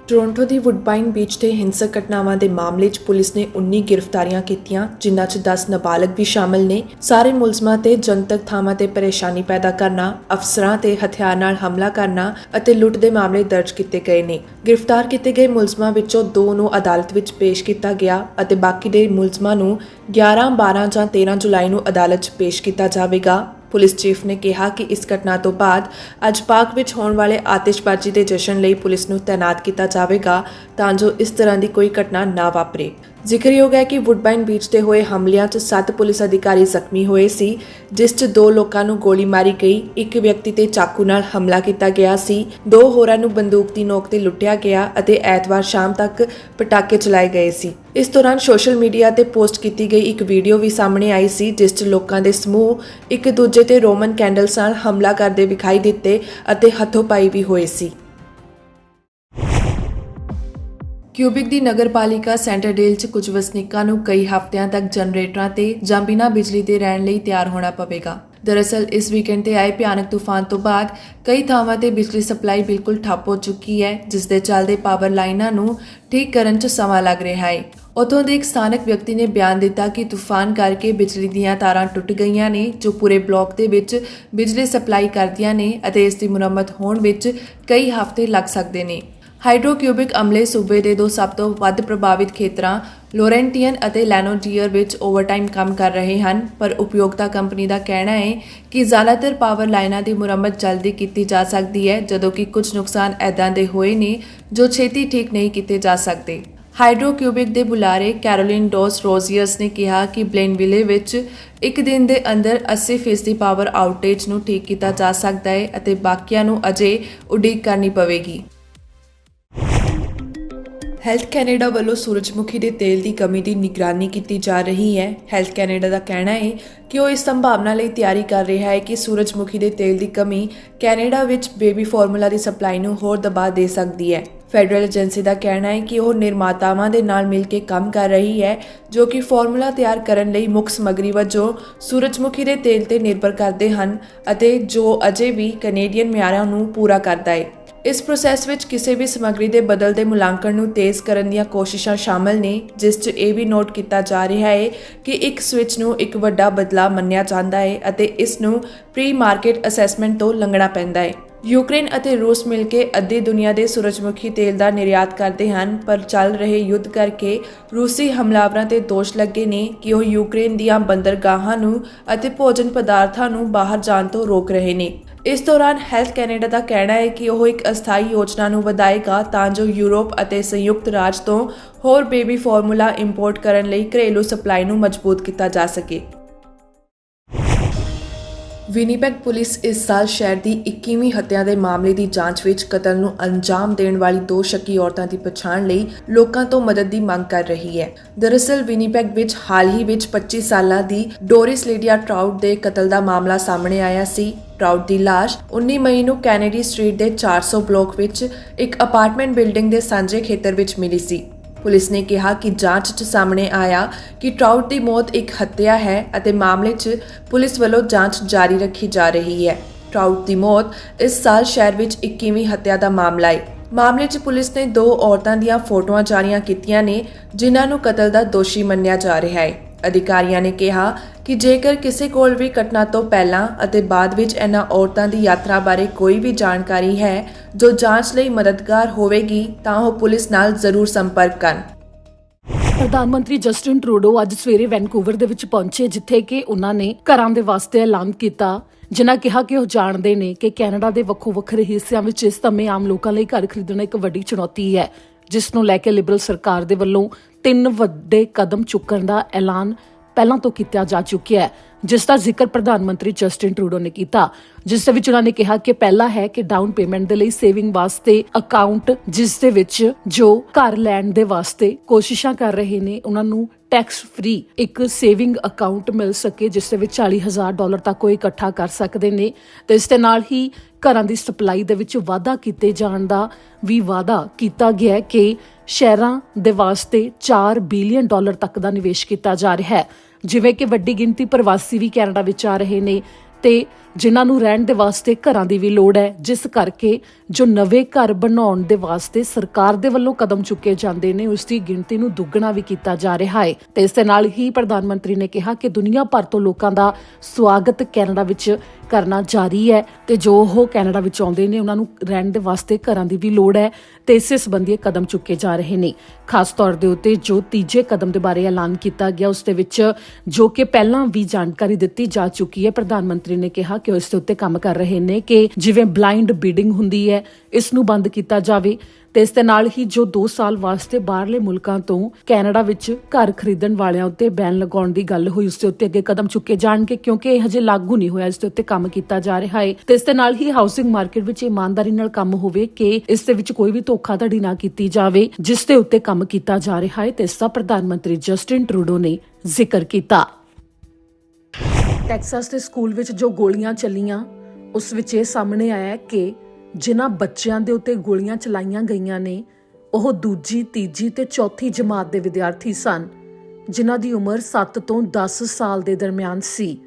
Toronto ਦੀ ਵੁੱਡਬਾਈਨ beach ਤੇ ਹਿੰਸਕ ਘਟਨਾਵਾਂ ਦੇ ਮਾਮਲੇ 'ਚ ਪੁਲਿਸ ਨੇ 19 ਗ੍ਰਿਫਤਾਰੀਆਂ ਕੀਤੀਆਂ, ਜਿਨ੍ਹਾਂ 'ਚ 10 ਨਾਬਾਲਗ ਵੀ ਸ਼ਾਮਲ ਨੇ। ਸਾਰੇ ਮੁਲਜ਼ਮਾਂ ਤੇ ਜਨਤਕ ਥਾਵਾਂ ਤੇ ਪਰੇਸ਼ਾਨੀ ਪੈਦਾ ਕਰਨਾ, ਅਫਸਰਾਂ ਤੇ ਹਥਿਆਰ ਨਾਲ ਹਮਲਾ ਕਰਨਾ ਅਤੇ ਲੁੱਟ ਦੇ ਮਾਮਲੇ ਦਰਜ ਕੀਤੇ ਗਏ ਨੇ। ਗ੍ਰਿਫਤਾਰ ਕੀਤੇ ਗਏ ਮੁਲਜ਼ਮਾਂ ਵਿੱਚੋਂ 2 ਨੂੰ ਅਦਾਲਤ ਵਿੱਚ ਪੇਸ਼ ਕੀਤਾ ਗਿਆ ਅਤੇ ਬਾਕੀ ਦੇ ਮੁਲਜ਼ਮਾਂ ਨੂੰ 11, 12 ਜਾਂ 13 ਜੁਲਾਈ ਨੂੰ ਅਦਾਲਤ 'ਚ ਪੇਸ਼ ਕੀਤਾ ਜਾਵੇਗਾ। ਪੁਲਿਸ ਚੀਫ ਨੇ ਕਿਹਾ ਕਿ ਇਸ ਘਟਨਾ ਤੋਂ ਬਾਅਦ ਅੱਜ ਪਾਰਕ ਵਿੱਚ ਹੋਣ ਵਾਲੇ ਆਤਿਸ਼ਬਾਜ਼ੀ ਦੇ ਜਸ਼ਨ ਲਈ ਪੁਲਿਸ ਨੂੰ ਤਾਇਨਾਤ ਕੀਤਾ ਜਾਵੇਗਾ ਤਾਂ ਜੋ ਇਸ ਤਰ੍ਹਾਂ ਦੀ ਕੋਈ ਘਟਨਾ ਨਾ ਵਾਪਰੇ। ਜ਼ਿਕਰਯੋਗ ਹੈ ਕਿ ਵੁੱਡਬਾਈਨ ਬੀਚ ਤੇ ਹੋਏ ਹਮਲਿਆਂ 'ਚ 7 ਪੁਲਿਸ ਅਧਿਕਾਰੀ ਜ਼ਖਮੀ ਹੋਏ ਸੀ, ਜਿਸ 'ਚ 2 ਲੋਕਾਂ ਨੂੰ ਗੋਲੀ ਮਾਰੀ ਗਈ, ਇੱਕ ਵਿਅਕਤੀ ਤੇ ਚਾਕੂ ਨਾਲ ਹਮਲਾ ਕੀਤਾ ਗਿਆ ਸੀ, 2 ਹੋਰਾਂ ਨੂੰ ਬੰਦੂਕ ਦੀ ਨੋਕ ਤੇ ਲੁੱਟਿਆ ਗਿਆ ਅਤੇ ਐਤਵਾਰ ਸ਼ਾਮ ਤੱਕ ਪਟਾਕੇ ਚਲਾਏ ਗਏ ਸੀ। ਇਸ ਦੌਰਾਨ ਸੋਸ਼ਲ ਮੀਡੀਆ ਤੇ ਪੋਸਟ ਕੀਤੀ ਗਈ ਇੱਕ ਵੀਡੀਓ ਵੀ ਸਾਹਮਣੇ ਆਈ ਸੀ, ਜਿਸ 'ਚ ਲੋਕਾਂ ਦੇ ਸਮੂਹ ਇੱਕ ਦੂਜੇ ਤੇ ਰੋਮਨ ਕੈਂਡਲਸ ਨਾਲ ਹਮਲਾ ਕਰਦੇ ਵਿਖਾਈ ਦਿੱਤੇ ਅਤੇ ਹੱਥੋਂ-ਪਾਈ ਵੀ ਹੋਏ ਸੀ। ਕਿਊਬਿਕ ਦੀ ਨਗਰਪਾਲਿਕਾ ਸੈਂਟਰਡੇਲ 'ਚ ਕੁਝ ਵਸਨੀਕਾਂ ਨੂੰ ਕਈ ਹਫ਼ਤਿਆਂ ਤੱਕ ਜਨਰੇਟਰਾਂ ਤੇ ਜਾਂ ਬਿਨਾਂ ਬਿਜਲੀ ਦੇ ਰਹਿਣ ਲਈ ਤਿਆਰ ਹੋਣਾ ਪਵੇਗਾ। ਦਰਅਸਲ ਇਸ ਵੀਕਐਂਡ ਤੇ ਆਏ ਭਿਆਨਕ ਤੂਫਾਨ ਤੋਂ ਬਾਅਦ ਕਈ ਥਾਵਾਂ ਤੇ ਬਿਜਲੀ ਸਪਲਾਈ ਬਿਲਕੁਲ ਠੱਪ ਹੋ ਚੁੱਕੀ ਹੈ, ਜਿਸ ਦੇ ਚੱਲਦੇ ਪਾਵਰ ਲਾਈਨਾਂ ਨੂੰ ਠੀਕ ਕਰਨ 'ਚ ਸਮਾਂ ਲੱਗ ਰਿਹਾ ਹੈ। ਉੱਥੋਂ ਦੇ ਇੱਕ ਸਥਾਨਕ ਵਿਅਕਤੀ ਨੇ ਬਿਆਨ ਦਿੱਤਾ ਕਿ ਤੂਫਾਨ ਕਰਕੇ ਬਿਜਲੀ ਦੀਆਂ ਤਾਰਾਂ ਟੁੱਟ ਗਈਆਂ ਨੇ, ਜੋ ਪੂਰੇ ਬਲਾਕ ਦੇ ਵਿੱਚ ਬਿਜਲੀ ਸਪਲਾਈ ਕਰਦੀਆਂ ਨੇ ਅਤੇ ਇਸ ਦੀ ਮੁਰੰਮਤ ਹੋਣ ਵਿੱਚ ਕਈ ਹਫ਼ਤੇ ਲੱਗ ਸਕਦੇ ਨੇ। ਹਾਈਡਰੋਕਿਊਬਿਕ ਅਮਲੇ ਸੂਬੇ ਦੇ 2 ਸਭ ਤੋਂ ਵੱਧ ਪ੍ਰਭਾਵਿਤ ਖੇਤਰਾਂ ਲੋਰੈਂਟੀਅਨ ਅਤੇ ਲੈਨੋਡੀਅਰ ਵਿੱਚ ਓਵਰਟਾਈਮ ਕੰਮ ਕਰ ਰਹੇ ਹਨ, ਪਰ ਉਪਯੋਗਤਾ ਕੰਪਨੀ ਦਾ ਕਹਿਣਾ ਹੈ ਕਿ ਜ਼ਿਆਦਾਤਰ ਪਾਵਰ ਲਾਈਨਾਂ ਦੀ ਮੁਰੰਮਤ ਜਲਦੀ ਕੀਤੀ ਜਾ ਸਕਦੀ ਹੈ, ਜਦੋਂ ਕਿ ਕੁਝ ਨੁਕਸਾਨ ਐਦਾਂ ਦੇ ਹੋਏ ਨੇ ਜੋ ਛੇਤੀ ਠੀਕ ਨਹੀਂ ਕੀਤੇ ਜਾ ਸਕਦੇ। ਹਾਈਡਰੋਕਿਊਬਿਕ ਦੇ ਬੁਲਾਰੇ ਕੈਰੋਲਿਨ ਡੋਸ ਰੋਜ਼ੀਅਰਸ ਨੇ ਕਿਹਾ ਕਿ ਬਲੇਨਵਿਲੇ ਵਿੱਚ ਇੱਕ ਦਿਨ ਦੇ ਅੰਦਰ 80% ਪਾਵਰ ਆਊਟੇਜ ਨੂੰ ਠੀਕ ਕੀਤਾ ਜਾ ਸਕਦਾ ਹੈ ਅਤੇ ਬਾਕੀਆਂ ਨੂੰ ਅਜੇ ਉਡੀਕ ਕਰਨੀ ਪਵੇਗੀ। ਹੈਲਥ ਕੈਨੇਡਾ ਵੱਲੋਂ ਸੂਰਜਮੁਖੀ ਦੇ ਤੇਲ ਦੀ ਕਮੀ ਦੀ ਨਿਗਰਾਨੀ ਕੀਤੀ ਜਾ ਰਹੀ ਹੈ। ਹੈਲਥ ਕੈਨੇਡਾ ਦਾ ਕਹਿਣਾ ਹੈ ਕਿ ਉਹ ਇਸ ਸੰਭਾਵਨਾ ਲਈ ਤਿਆਰੀ ਕਰ ਰਿਹਾ ਹੈ ਕਿ ਸੂਰਜਮੁਖੀ ਦੇ ਤੇਲ ਦੀ ਕਮੀ ਕੈਨੇਡਾ ਵਿੱਚ ਬੇਬੀ ਫਾਰਮੂਲਾ ਦੀ ਸਪਲਾਈ ਨੂੰ ਹੋਰ ਦਬਾਅ ਦੇ ਸਕਦੀ ਹੈ। ਫੈਡਰਲ ਏਜੰਸੀ ਦਾ ਕਹਿਣਾ ਹੈ ਕਿ ਉਹ ਨਿਰਮਾਤਾਵਾਂ ਦੇ ਨਾਲ ਮਿਲ ਕੇ ਕੰਮ ਕਰ ਰਹੀ ਹੈ, ਜੋ ਕਿ ਫਾਰਮੂਲਾ ਤਿਆਰ ਕਰਨ ਲਈ ਮੁੱਖ ਸਮੱਗਰੀ ਵਜੋਂ ਸੂਰਜਮੁਖੀ ਦੇ ਤੇਲ ਤੇ ਨਿਰਭਰ ਕਰਦੇ ਹਨ ਅਤੇ ਜੋ ਅਜੇ ਵੀ ਕੈਨੇਡੀਅਨ ਮਿਆਰਾਂ ਨੂੰ ਪੂਰਾ ਕਰਦਾ ਹੈ। ਇਸ ਪ੍ਰੋਸੈਸ ਵਿੱਚ ਕਿਸੇ ਵੀ ਸਮੱਗਰੀ ਦੇ ਬਦਲਦੇ ਮੁਲਾਂਕਣ ਨੂੰ ਤੇਜ਼ ਕਰਨ ਦੀਆਂ ਕੋਸ਼ਿਸ਼ਾਂ ਸ਼ਾਮਲ ਨੇ, ਜਿਸ 'ਚ ਇਹ ਵੀ ਨੋਟ ਕੀਤਾ ਜਾ ਰਿਹਾ ਹੈ ਕਿ ਇੱਕ ਸਵਿਚ ਨੂੰ ਇੱਕ ਵੱਡਾ ਬਦਲਾਅ ਮੰਨਿਆ ਜਾਂਦਾ ਹੈ ਅਤੇ ਇਸ ਨੂੰ ਪ੍ਰੀ ਮਾਰਕੀਟ ਅਸੈਸਮੈਂਟ ਤੋਂ ਲੰਘਣਾ ਪੈਂਦਾ ਹੈ। ਯੂਕਰੇਨ ਅਤੇ ਰੂਸ ਮਿਲ ਕੇ ਅੱਧੀ ਦੁਨੀਆ ਦੇ ਸੂਰਜਮੁਖੀ ਤੇਲ ਦਾ ਨਿਰਯਾਤ ਕਰਦੇ ਹਨ, ਪਰ ਚੱਲ ਰਹੇ ਯੁੱਧ ਕਰਕੇ ਰੂਸੀ ਹਮਲਾਵਰਾਂ ਤੇ ਦੋਸ਼ ਲੱਗੇ ਨੇ ਕਿ ਉਹ ਯੂਕਰੇਨ ਦੀਆਂ ਬੰਦਰਗਾਹਾਂ ਨੂੰ ਅਤੇ ਭੋਜਨ ਪਦਾਰਥਾਂ ਨੂੰ ਬਾਹਰ ਜਾਣ ਤੋਂ ਰੋਕ ਰਹੇ ਨੇ। ਇਸ ਦੌਰਾਨ ਹੈਲਥ ਕੈਨੇਡਾ ਦਾ ਕਹਿਣਾ ਹੈ ਕਿ ਉਹ ਇੱਕ ਅਸਥਾਈ ਯੋਜਨਾ ਨੂੰ ਵਧਾਏਗਾ ਤਾਂ ਜੋ ਯੂਰਪ ਅਤੇ ਸੰਯੁਕਤ ਰਾਜ ਤੋਂ ਹੋਰ ਬੇਬੀ ਫਾਰਮੂਲਾ ਇੰਪੋਰਟ ਕਰਨ ਲਈ ਘਰੇਲੂ ਸਪਲਾਈ ਨੂੰ ਮਜ਼ਬੂਤ ਕੀਤਾ ਜਾ ਸਕੇ। ਵਿਨੀਪੈਗ ਪੁਲਿਸ ਇਸ ਸਾਲ ਸ਼ਹਿਰ ਦੀ 21ਵੀਂ ਹੱਤਿਆ ਦੇ ਮਾਮਲੇ ਦੀ ਜਾਂਚ ਵਿੱਚ ਕਤਲ ਨੂੰ ਅੰਜਾਮ ਦੇਣ ਵਾਲੀ 2 ਸ਼ੱਕੀ ਔਰਤਾਂ ਦੀ ਪਛਾਣ ਲਈ ਲੋਕਾਂ ਤੋਂ ਮਦਦ ਦੀ ਮੰਗ ਕਰ ਰਹੀ ਹੈ। ਦਰਅਸਲ ਵਿਨੀਪੈਗ ਵਿੱਚ ਹਾਲ ਹੀ ਵਿੱਚ 25 ਸਾਲਾਂ ਦੀ ਡੋਰਿਸ ਲੀਡੀਆ ਟਰਾਊਟ ਦੇ ਕਤਲ ਦਾ ਮਾਮਲਾ ਸਾਹਮਣੇ ਆਇਆ ਸੀ। ਟਰਾਊਟ ਦੀ ਲਾਸ਼ 19 ਮਈ ਨੂੰ ਕੈਨੇਡੀ ਸਟਰੀਟ ਦੇ 400 ਬਲਾਕ ਵਿੱਚ ਇੱਕ ਅਪਾਰਟਮੈਂਟ ਬਿਲਡਿੰਗ ਦੇ ਸਾਂਝੇ ਖੇਤਰ ਵਿੱਚ ਮਿਲੀ ਸੀ। ਪੁਲਿਸ ਨੇ ਕਿਹਾ ਕਿ ਜਾਂਚ 'ਚ ਸਾਹਮਣੇ ਆਇਆ ਕਿ ਟਰਾਊਟ ਦੀ ਮੌਤ ਇੱਕ ਹੱਤਿਆ ਹੈ ਅਤੇ ਮਾਮਲੇ 'ਚ ਪੁਲਿਸ ਵੱਲੋਂ ਜਾਂਚ ਜਾਰੀ ਰੱਖੀ ਜਾ ਰਹੀ ਹੈ। ਟਰਾਊਟ ਦੀ ਮੌਤ ਇਸ ਸਾਲ ਸ਼ਹਿਰ ਵਿੱਚ 21ਵੀਂ ਹੱਤਿਆ ਦਾ ਮਾਮਲਾ ਹੈ। ਮਾਮਲੇ 'ਚ ਪੁਲਿਸ ਨੇ 2 ਔਰਤਾਂ ਦੀਆਂ ਫੋਟੋਆਂ ਜਾਰੀ ਕੀਤੀਆਂ ਨੇ, ਜਿਨ੍ਹਾਂ ਨੂੰ ਕਤਲ ਦਾ ਦੋਸ਼ੀ ਮੰਨਿਆ ਜਾ ਰਿਹਾ ਹੈ। ਅਧਿਕਾਰੀਆਂ ਨੇ ਕਿਹਾ ਕਿ ਜੇਕਰ ਕਿਸੇ ਕੋਲ ਵੀ ਘਟਨਾ ਤੋਂ ਪਹਿਲਾਂ ਅਤੇ ਬਾਅਦ ਵਿੱਚ ਇਹਨਾਂ ਔਰਤਾਂ ਦੀ ਯਾਤਰਾ ਬਾਰੇ ਕੋਈ ਵੀ ਜਾਣਕਾਰੀ ਹੈ ਜੋ ਜਾਂਚ ਲਈ ਮਦਦਗਾਰ ਹੋਵੇਗੀ ਤਾਂ ਉਹ ਪੁਲਿਸ ਨਾਲ ਜ਼ਰੂਰ ਸੰਪਰਕ ਕਰਨ। ਪ੍ਰਧਾਨ ਮੰਤਰੀ ਜਸਟਿਨ ਟਰੂਡੋ ਅੱਜ ਸਵੇਰੇ ਵੈਨਕੂਵਰ ਦੇ ਵਿੱਚ ਪਹੁੰਚੇ, ਜਿੱਥੇ ਕਿ ਉਹਨਾਂ ਨੇ ਘਰਾਂ ਦੇ ਵਾਸਤੇ ਐਲਾਨ ਕੀਤਾ, ਜਿਨ੍ਹਾਂ ਕਿਹਾ ਕਿ ਉਹ ਜਾਣਦੇ ਨੇ ਕਿ ਕੈਨੇਡਾ ਦੇ ਵੱਖੋ ਵੱਖਰੇ ਹਿੱਸਿਆਂ ਵਿੱਚ ਇਸ ਸਮੇਂ ਆਮ ਲੋਕਾਂ ਲਈ ਘਰ ਖਰੀਦਣਾ ਇੱਕ ਵੱਡੀ ਚੁਣੌਤੀ ਹੈ, ਜਿਸ ਨੂੰ ਲੈ ਕੇ ਲਿਬਰਲ ਸਰਕਾਰ ਦੇ ਵੱਲੋਂ 3 ਵੱਡੇ ਕਦਮ ਚੁੱਕਣ ਦਾ ਐਲਾਨ ਪਹਿਲਾਂ ਤੋਂ ਕੀਤਾ ਜਾ ਚੁੱਕਿਆ ਹੈ, ਜਿਸ ਦਾ ਜ਼ਿਕਰ ਪ੍ਰਧਾਨ ਮੰਤਰੀ ਜਸਟਿਨ ਟਰੂਡੋ ਨੇ ਕੀਤਾ, ਜਿਸ ਦੇ ਵਿੱਚ ਉਹਨਾਂ ਨੇ ਕਿਹਾ ਕਿ ਪਹਿਲਾ ਹੈ ਕਿ ਡਾਊਨ ਪੇਮੈਂਟ ਦੇ ਲਈ ਸੇਵਿੰਗ ਵਾਸਤੇ ਅਕਾਊਂਟ, ਜਿਸ ਦੇ ਵਿੱਚ ਜੋ ਘਰ ਲੈਣ ਦੇ ਵਾਸਤੇ ਕੋਸ਼ਿਸ਼ਾਂ ਕਰ ਰਹੇ ਨੇ ਉਹਨਾਂ ਨੂੰ ਟੈਕਸ ਫ੍ਰੀ ਇੱਕ ਸੇਵਿੰਗ ਅਕਾਊਂਟ ਮਿਲ ਸਕੇ, ਜਿਸ ਦੇ ਵਿੱਚ $40,000 ਤੱਕ ਉਹ ਇਕੱਠਾ ਕਰ ਸਕਦੇ ਨੇ ਤੇ ਇਸ ਦੇ ਨਾਲ ਹੀ ਘਰਾਂ ਦੀ ਸਪਲਾਈ ਦੇ ਵਿੱਚ ਵਾਧਾ ਕੀਤੇ ਜਾਣ ਦਾ ਵੀ ਵਾਅਦਾ ਕੀਤਾ ਗਿਆ ਕਿ ਸ਼ਹਿਰਾਂ ਦੇ ਵਾਸਤੇ $4 ਬਿਲੀਅਨ ਤੱਕ ਦਾ ਨਿਵੇਸ਼ ਕੀਤਾ ਜਾ ਰਿਹਾ ਹੈ। ਜਿਵੇਂ ਕਿ ਵੱਡੀ ਗਿਣਤੀ ਪ੍ਰਵਾਸੀ ਵੀ ਕੈਨੇਡਾ ਵਿੱਚ ਆ ਰਹੇ ਨੇ ਤੇ ਜਿਨ੍ਹਾਂ ਨੂੰ ਰਹਿਣ ਦੇ ਵਾਸਤੇ ਘਰਾਂ ਦੀ ਵੀ ਲੋੜ ਹੈ, ਜਿਸ ਕਰਕੇ ਜੋ ਨਵੇਂ ਘਰ ਬਣਾਉਣ ਦੇ ਵਾਸਤੇ ਸਰਕਾਰ ਦੇ ਵੱਲੋਂ ਕਦਮ ਚੁੱਕੇ ਜਾਂਦੇ ਨੇ ਉਸ ਦੀ ਗਿਣਤੀ ਨੂੰ ਦੁੱਗਣਾ ਵੀ ਕੀਤਾ ਜਾ ਰਿਹਾ ਹੈ। ਤੇ ਇਸ ਦੇ ਨਾਲ ਹੀ ਪ੍ਰਧਾਨ ਮੰਤਰੀ ਨੇ ਕਿਹਾ ਕਿ ਦੁਨੀਆ ਭਰ ਤੋਂ ਲੋਕਾਂ ਦਾ ਸਵਾਗਤ ਕੈਨੇਡਾ ਵਿੱਚ ਕਰਨਾ ਜਾਰੀ ਹੈ ਤੇ ਜੋ ਉਹ ਕੈਨੇਡਾ ਵਿੱਚ ਆਉਂਦੇ ਨੇ ਉਹਨਾਂ ਨੂੰ ਰਹਿਣ ਦੇ ਵਾਸਤੇ ਘਰਾਂ ਦੀ ਵੀ ਲੋੜ ਹੈ ਤੇ ਇਸੇ ਸੰਬੰਧੀ ਕਦਮ ਚੁੱਕੇ ਜਾ ਰਹੇ ਨੇ। ਖਾਸ ਤੌਰ ਦੇ ਉੱਤੇ ਜੋ ਤੀਜੇ ਕਦਮ ਦੇ ਬਾਰੇ ਐਲਾਨ ਕੀਤਾ ਗਿਆ ਉਸ ਦੇ ਵਿੱਚ ਜੋ ਕਿ ਪਹਿਲਾਂ ਵੀ ਜਾਣਕਾਰੀ ਦਿੱਤੀ ਜਾ ਚੁੱਕੀ ਹੈ, ਪ੍ਰਧਾਨ ਮੰਤਰੀ ਨੇ ਕਿਹਾ ਕਿ ਉਸ ਦੇ ਉੱਤੇ ਕੰਮ ਕਰ ਰਹੇ ਨੇ ਕਿ ਜਿਵੇਂ ਬਲਾਈਂਡ ਬੀਡਿੰਗ ਹੁੰਦੀ ਹੈ ਇਸ ਨੂੰ ਬੰਦ ਕੀਤਾ ਜਾਵੇ ਤੇ ਇਸ ਦੇ ਨਾਲ ਹੀ ਜੋ 2 ਸਾਲ ਵਾਸਤੇ ਬਾਹਰਲੇ ਮੁਲਕਾਂ ਤੋਂ ਕੈਨੇਡਾ ਵਿੱਚ ਘਰ ਖਰੀਦਣ ਵਾਲਿਆਂ ਉੱਤੇ ਬੈਨ ਲਗਾਉਣ ਦੀ ਗੱਲ ਹੋਈ ਉਸ ਦੇ ਉੱਤੇ ਅੱਗੇ ਕਦਮ ਚੁੱਕੇ ਜਾਣਗੇ ਕਿਉਂਕਿ ਇਹ ਹਜੇ ਲਾਗੂ ਨਹੀਂ ਹੋਇਆ। ਇਸ ਦੇ ਉੱਤੇ ਕੰਮ ਕੀਤਾ ਜਾ ਰਿਹਾ ਹੈ ਤੇ ਇਸ ਦੇ ਨਾਲ ਹੀ ਹਾਊਸਿੰਗ ਮਾਰਕੀਟ ਵਿੱਚ ਇਮਾਨਦਾਰੀ ਨਾਲ ਕੰਮ ਹੋਵੇ ਕਿ ਇਸ ਦੇ ਵਿੱਚ ਕੋਈ ਵੀ ਧੋਖਾਧੜੀ ਨਾ ਕੀਤੀ ਜਾਵੇ, ਜਿਸ ਦੇ ਉੱਤੇ ਕੰਮ ਕੀਤਾ ਜਾ ਰਿਹਾ ਹੈ ਤੇ ਇਸ ਦਾ ਪ੍ਰਧਾਨ ਮੰਤਰੀ ਜਸਟਿਨ ਟਰੂਡੋ ਨੇ ਜ਼ਿਕਰ ਕੀਤਾ। ਟੈਕਸਾਸ ਦੇ ਸਕੂਲ ਵਿੱਚ ਜੋ ਗੋਲੀਆਂ ਚੱਲੀਆਂ ਉਸ ਵਿੱਚ ਇਹ ਸਾਹਮਣੇ ਆਇਆ ਕਿ ਜਿਨ੍ਹਾਂ ਬੱਚਿਆਂ ਦੇ ਉੱਤੇ ਗੋਲੀਆਂ ਚਲਾਈਆਂ ਗਈਆਂ ਨੇ ਉਹ ਦੂਜੀ, ਤੀਜੀ ਤੇ ਚੌਥੀ ਜਮਾਤ ਦੇ ਵਿਦਿਆਰਥੀ ਸਨ, ਜਿਨ੍ਹਾਂ ਦੀ ਉਮਰ 7 ਤੋਂ 10 ਸਾਲ ਦੇ ਦਰਮਿਆਨ ਸੀ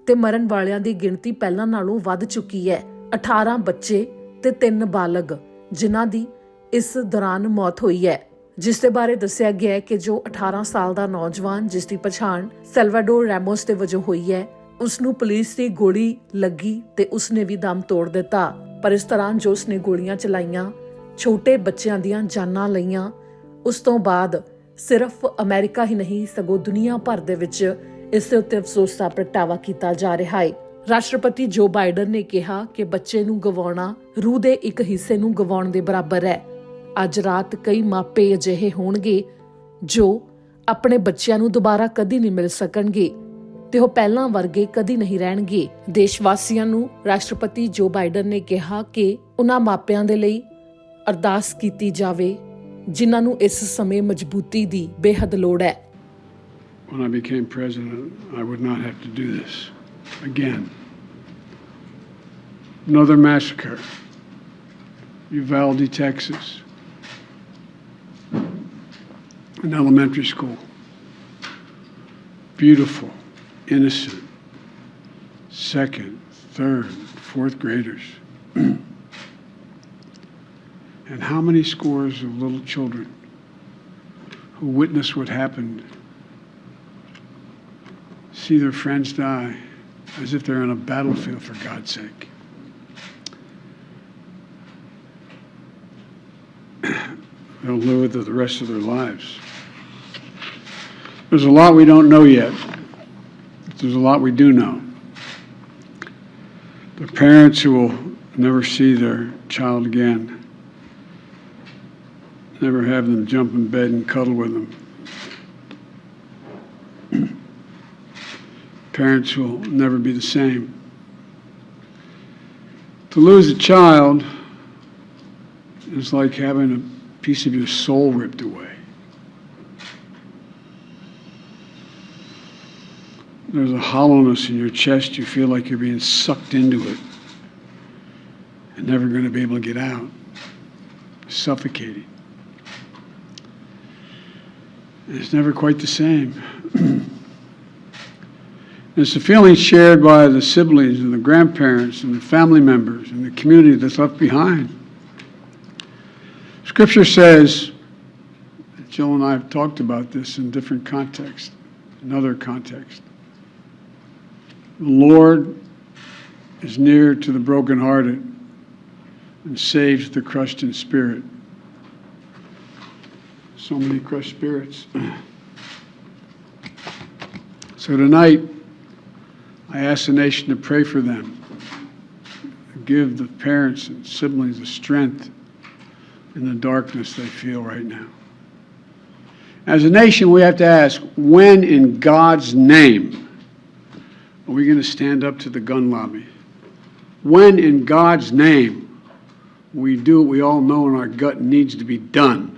ਤੇ ਮਰਨ ਵਾਲਿਆਂ ਦੀ ਗਿਣਤੀ ਪਹਿਲਾਂ ਨਾਲੋਂ ਵੱਧ ਚੁੱਕੀ ਹੈ। 18 ਬੱਚੇ ਤੇ 3 ਬਾਲਗ ਜਿਨ੍ਹਾਂ ਦੀ ਇਸ ਦੌਰਾਨ ਮੌਤ ਹੋਈ ਹੈ, ਜਿਸ ਦੇ ਬਾਰੇ ਦੱਸਿਆ ਗਿਆ ਹੈ ਕਿ ਜੋ 18 ਸਾਲ ਦਾ ਨੌਜਵਾਨ ਜਿਸ ਦੀ ਪਛਾਣ ਸੈਲਵਾਡੋਰ ਰੈਮੋਸ ਦੇ ਵਜੋਂ ਹੋਈ ਹੈ ਉਸ ਨੂੰ ਪੁਲਿਸ ਦੀ ਗੋਲੀ ਲੱਗੀ ਤੇ ਉਸਨੇ ਵੀ ਦਮ ਤੋੜ ਦਿੱਤਾ। ਪਰ ਇਸ ਤਰ੍ਹਾਂ ਜੋ ਉਸਨੇ ਗੋਲੀਆਂ ਚਲਾਈਆਂ ਛੋਟੇ ਬੱਚਿਆਂ ਦੀਆਂ ਜਾਨਾਂ ਲਈਆਂ, ਉਸ ਤੋਂ ਬਾਅਦ ਸਿਰਫ ਅਮਰੀਕਾ ਹੀ ਨਹੀਂ ਸਗੋਂ ਦੁਨੀਆ ਭਰ ਦੇ ਵਿੱਚ ਇਸ ਦੇ ਉੱਤੇ ਅਫਸੋਸ ਦਾ ਪ੍ਰਗਟਾਵਾ ਕੀਤਾ ਜਾ ਰਿਹਾ ਹੈ। ਰਾਸ਼ਟਰਪਤੀ ਜੋ ਬਾਈਡਨ ਨੇ ਕਿਹਾ ਕਿ ਬੱਚੇ ਨੂੰ ਗਵਾਉਣਾ ਰੂਹ ਦੇ ਇੱਕ ਹਿੱਸੇ ਨੂੰ ਗਵਾਉਣ ਦੇ ਬਰਾਬਰ ਹੈ। ਅੱਜ ਰਾਤ ਕਈ ਮਾਪੇ ਅਜਿਹੇ ਹੋਣਗੇ ਜੋ ਆਪਣੇ ਬੱਚਿਆਂ ਨੂੰ ਦੁਬਾਰਾ ਕਦੀ ਨਹੀਂ ਮਿਲ ਸਕਣਗੇ ਤੇ ਉਹ ਪਹਿਲਾਂ ਵਰਗੇ ਕਦੀ ਨਹੀਂ ਰਹਿਣਗੇ। ਦੇਸ਼ ਵਾਸੀਆਂ ਨੂੰ ਰਾਸ਼ਟਰਪਤੀ ਜੋ ਬਾਈਡਨ ਨੇ ਕਿਹਾ ਕਿ ਉਹਨਾਂ ਮਾਪਿਆਂ ਦੇ ਲਈ ਅਰਦਾਸ ਕੀਤੀ ਜਾਵੇ ਜਿਨ੍ਹਾਂ ਨੂੰ ਇਸ ਸਮੇਂ ਮਜ਼ਬੂਤੀ ਦੀ ਬੇਹੱਦ ਲੋੜ ਹੈ। When I became president, I would not have to do this again. Another massacre, Uvalde, Texas, an elementary school. Beautiful, innocent, 2nd, 3rd, 4th graders. And how many scores of little children who witness what happened see their friends die as if they're on a battlefield, for God's sake. They'll live with it the rest of their lives. There's a lot we don't know yet. There's a lot we do know. The parents who will never see their child again, never have them jump in bed and cuddle with them. Parents will never be the same. To lose a child is like having a piece of your soul ripped away. There's a hollowness in your chest. You feel like you're being sucked into it and never going to be able to get out. Suffocating. And it's never quite the same. It's a feeling shared by the siblings and the grandparents and the family members and the community that's left behind. Scripture says, Jill and I have talked about this in different contexts, in other contexts. The Lord is near to the brokenhearted and saves the crushed in spirit. So many crushed spirits. So tonight, I ask the nation to pray for them, give the parents and siblings the strength in the darkness they feel right now. As a nation, we have to ask, when in God's name are we going to stand up to the gun lobby? When in God's name we do what we all know in our gut needs to be done?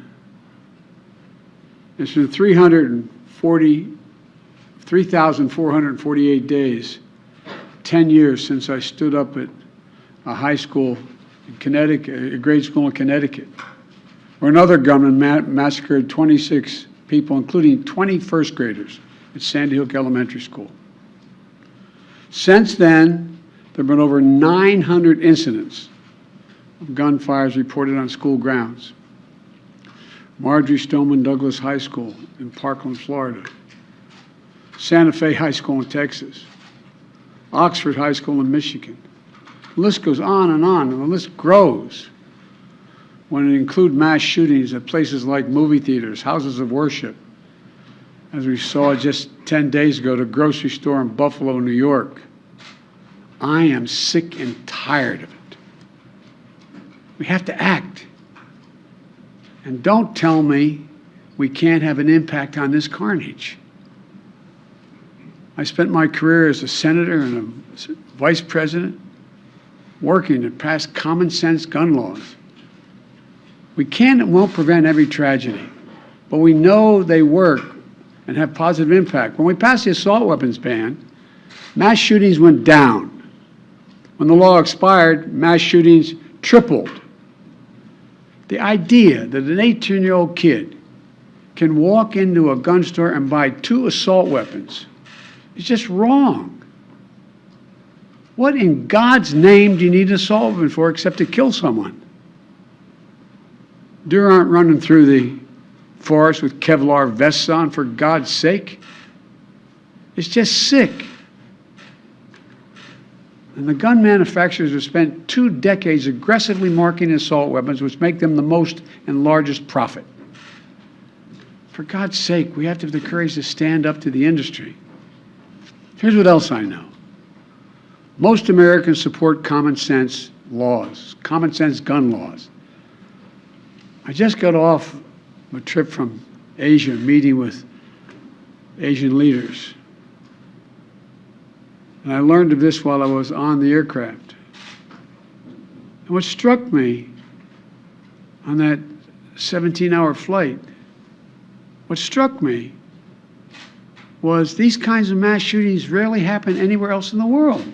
It's been 3,448 days, 10 years since I stood up at a high school in Connecticut, a grade school in Connecticut, where another gunman massacred 26 people, including 20 first graders at Sandy Hook Elementary School. Since then, There have been over 900 incidents of gunfires reported on school grounds. Marjorie Stoneman Douglas High School in Parkland, Florida. Santa Fe High School in Texas. Oxford High School in Michigan. The list goes on, and the list grows when it includes mass shootings at places like movie theaters, houses of worship, as we saw just 10 days ago, the grocery store in Buffalo, New York. I am sick and tired of it. We have to act. And don't tell me we can't have an impact on this carnage. I spent my career as a senator and a vice president working to pass common sense gun laws. We can and won't prevent every tragedy, but we know they work and have positive impact. When we passed the assault weapons ban, mass shootings went down. When the law expired, mass shootings tripled. The idea that an 18-year-old kid can walk into a gun store and buy 2 assault weapons is just wrong. What in God's name do you need an assault weapon for except to kill someone? Deer aren't running through the forest with Kevlar vests on, for God's sake. It's just sick. And the gun manufacturers have spent 2 decades aggressively marketing assault weapons, which make them the most and largest profit. For God's sake, we have to have the courage to stand up to the industry. Here's what else I know. Most Americans support common sense laws, common sense gun laws. I just got off a trip from Asia, meeting with Asian leaders. And I learned of this while I was on the aircraft. And what struck me on that 17-hour flight, what struck me was these kinds of mass shootings rarely happen anywhere else in the world.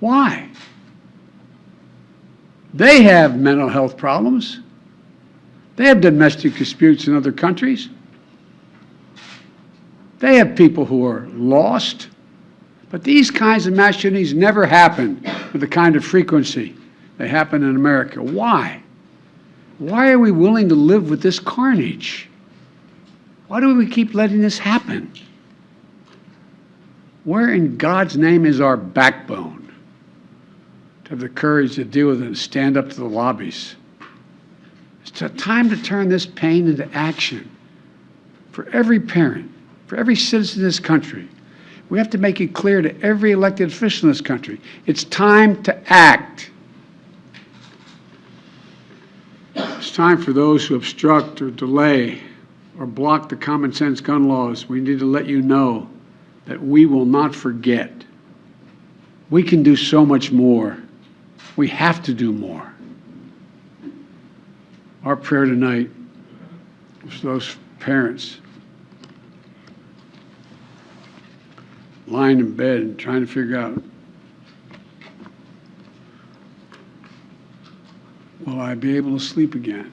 Why? They have mental health problems. They have domestic disputes in other countries. They have people who are lost. But these kinds of mass shootings never happen with the kind of frequency they happen in America. Why? Why are we willing to live with this carnage? Why do we keep letting this happen? Where in God's name is our backbone to have the courage to deal with it and stand up to the lobbies? It's time to turn this pain into action for every parent, for every citizen in this country. We have to make it clear to every elected official in this country. It's time to act. It's time for those who obstruct or delay or block the common sense gun laws. We need to let you know that we will not forget. We can do so much more. We have to do more. Our prayer tonight is for those parents lying in bed and trying to figure out, will I be able to sleep again?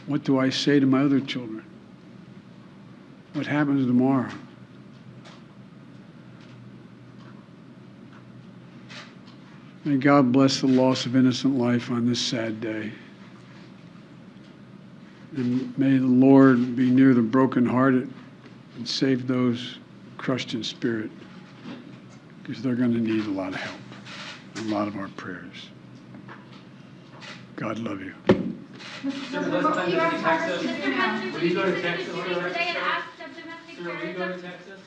What do I say to my other children? What happens tomorrow? May God bless the loss of innocent life on this sad day. And may the Lord be near the brokenhearted and save those crushed in spirit, because they're going to need a lot of help, a lot of our prayers. God love you. Sir, last time did you text us? Will you go to Texas? Sir, will you go to Texas?